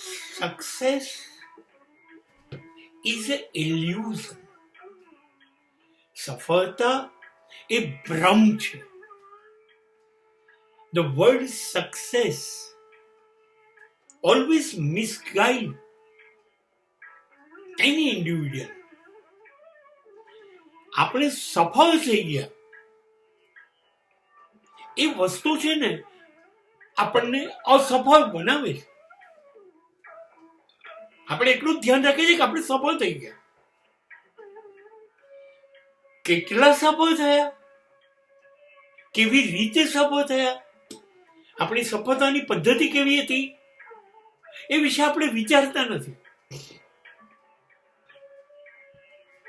Success is an illusion. સફળતા એ ભ્રમ છે. The word success always misguide any individual. આપણે સફળ થઈ ગયા એ વસ્તુ છે ને આપણને અસફળ બનાવે છે. આપણે એટલું જ ધ્યાન રાખીએ છીએ કે આપણે સફળ થઈ ગયા. કેટલા સફળ થયા, કેવી રીતે સફળ થયા, આપણી સફળતાની પદ્ધતિ કેવી હતી એ વિશે આપણે વિચારતા નથી.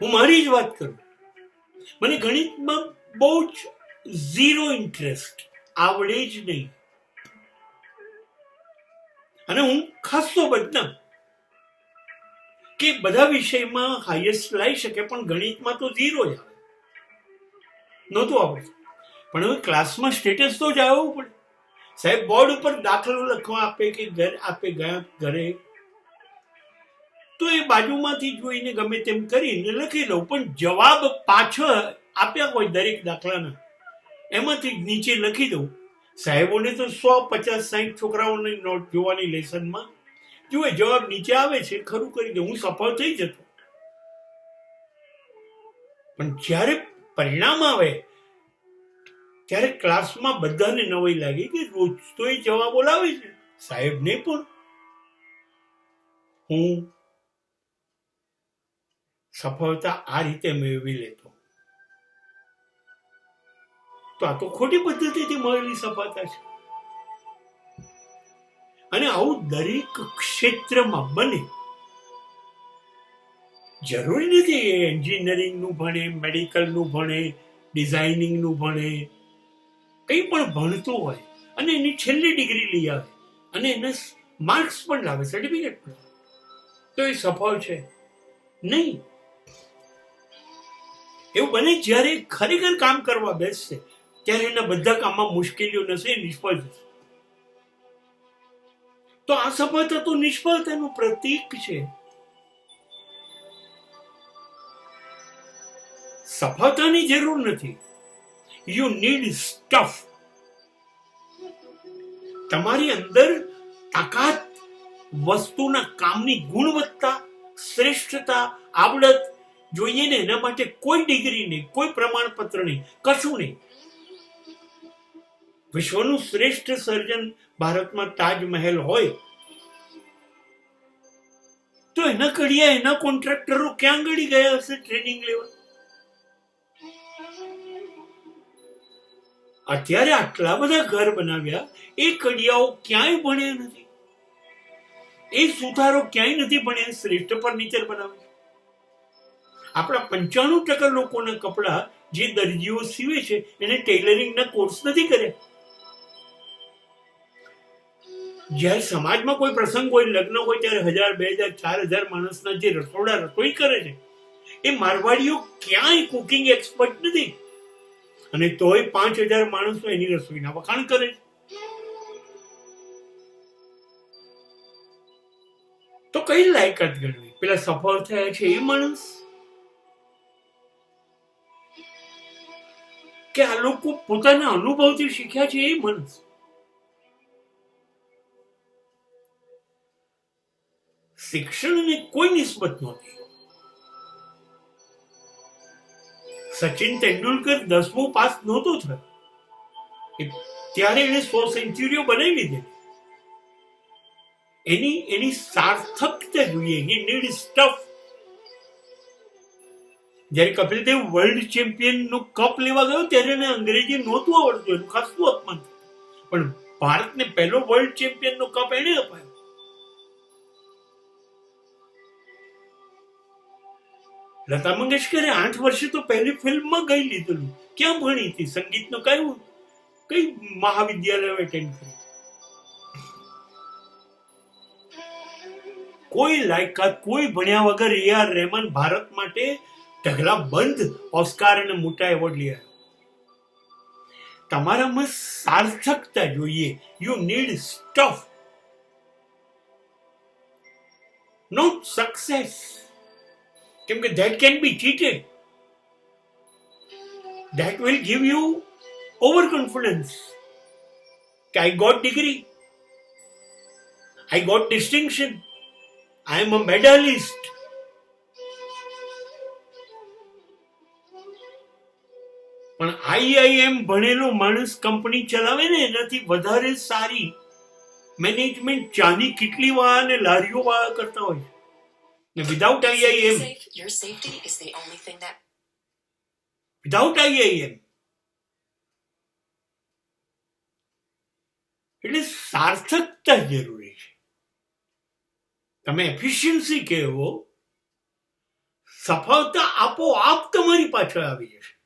હું મારી જ વાત કરું. મને ગણિતમાં બહુ જ ઝીરો ઇન્ટરેસ્ટ, આવડે જ નહીં. અને હું ખાસો બદનામ કે બધા વિષયમાં હાઈએસ્ટ લાવી શકે પણ ગણિતમાં તો ઝીરો જ આવે, નહોતું આવડતું. પણ હવે ક્લાસમાં સ્ટેટસ તો જ આવવું પડે. સાહેબ બોર્ડ ઉપર દાખલો લખવા આપે કે ઘર આપે ગયા ઘરે, તો એ બાજુમાંથી જોઈને ગમે તેમ કરીને લખી લઉં. પણ જવાબ પાછળ આપ્યા હોય દરેક દાખલાના, એમાંથી નીચે લખી દઉં. સાહેબોને તો 100, 50, 60 છોકરાઓની નોટ જોવાની લેસનમાં, જુએ જવાબ નીચે આવે છે, ખરું કરી દઉં, હું સફળ થઈ જતો. પણ જ્યારે પરિણામ આવે ત્યારે ક્લાસમાં બધાને નવાઈ લાગી કે રોજ તો એ જવાબો લાવે છે, સાહેબને પણ. હું સફળતા આ રીતે મેળવી લેતો. તો આ તો ખોટી પદ્ધતિથી મળેલી સફળતા છે. અને આવું દરેક ક્ષેત્રમાં બને. જરૂરી નથી એન્જિનિયરિંગનું ભણે, મેડિકલનું ભણે, ડિઝાઇનિંગનું ભણે, કંઈ પણ ભણતું હોય અને એની છેલ્લી ડિગ્રી લઈ આવે અને એને માર્ક્સ પણ લાવે, સર્ટિફિકેટ પણ લાવે, તો એ સફળ છે નહીં. એવું બને જ્યારે ખરેખર કામ કરવા બેસશે ત્યારે એના બધા કામમાં મુશ્કેલીઓ નશે, નિષ્ફળ જશે. તો આ સફળતા તો નિષ્ફળતાનું પ્રતીક છે. સફળતાની જરૂર નથી. You need stuff. તમારી અંદર તાકાત, વસ્તુના કામની ગુણવત્તા, શ્રેષ્ઠતા, આવડત જોઈએ ને. એના માટે કોઈ ડિગ્રી નહીં, કોઈ પ્રમાણપત્ર નહીં, કશું નહીં. વિશ્વનું શ્રેષ્ઠ સર્જન ભારતમાં તાજમહેલ હોય તો એના કડિયા, એના કોન્ટ્રાક્ટરો ક્યાં ગળી ગયા હશે ટ્રેનિંગ લેવા? અત્યારે આટલા બધા ઘર બનાવ્યા, એ કડિયાઓ ક્યાંય ભણ્યા નથી, એ સુથારો ક્યાંય નથી ભણ્યા, શ્રેષ્ઠ ફર્નિચર બનાવે. આપણા 95% લોકોના કપડા જે દરજીઓ સીવે છે એને ટેલરિંગના કોર્સ નથી કર્યા. જ્યારે સમાજમાં કોઈ પ્રસંગ હોય, લગ્ન હોય, ત્યારે 1000, 2000, 4000 માણસના જે રસોડા રસોઈ કરે છે એ મારવાડીઓ ક્યાંય કુકિંગ એક્સપર્ટ નથી. અને તોય 5000 માણસો એની રસોઈના વખાણ કરે છે. તો કઈ લાયકાત ગણવી? પેલા સફળ થયા છે એ માણસ, કે આ લોકો પોતાના અનુભવથી શીખ્યા છે એ માણસ? શિક્ષણની કોઈ નિસ્બત નહોતી. સચિન તેંડુલકર 10મું પાસ નહોતો થયો ત્યારે એને 100 સેન્ચુરીઓ બનાવી લીધી. એની સાર્થકતા જોઈએ. હી નીડ સ્ટફ. જયારે કપિલ દેવ વર્લ્ડ ચેમ્પિયન નો કપ લેવા ગયો ત્યારે એને અંગ્રેજી નહોતું આવડતું, એનું ખાસું અપમાન થયું. પણ ભારતને પહેલો વર્લ્ડ ચેમ્પિયન નો કપ એને અપાયો. લતા મંગેશકરે 8 વર્ષે તો પહેલી ફિલ્મમાં ગઈ લીધેલું. ક્યાં ભણી હતી? સંગીતનો કઈ મહાવિદ્યાલય એટેન્ડ કરી? કોઈ લાયકાત, કોઈ ભણ્યા વગર AR રહેમાન ભારત માટે ઢગલા બંધ ઓસ્કાર અને મોટા એવોર્ડ લઈ આવ્યો. તમારામાં સાર્થકતા જોઈએ. You need stuff. Not success. કેમ કે that can be cheated. That will give you overconfidence. I got degree. I got distinction. I am a medalist. પણ આઈઆઈએમ ભણેલો માણસ કંપની ચલાવે ને એનાથી વધારે સારી મેનેજમેન્ટ ચાની કેટલી વાળા અને લારીઓ વાળા કરતા હોય ને વિધાઉટ આઈઆઈએમ એટલે સાર્થકતા જરૂરી છે. તમે એફિશિયન્સી કહેવો, સફળતા આપોઆપ તમારી પાછળ આવી જશે.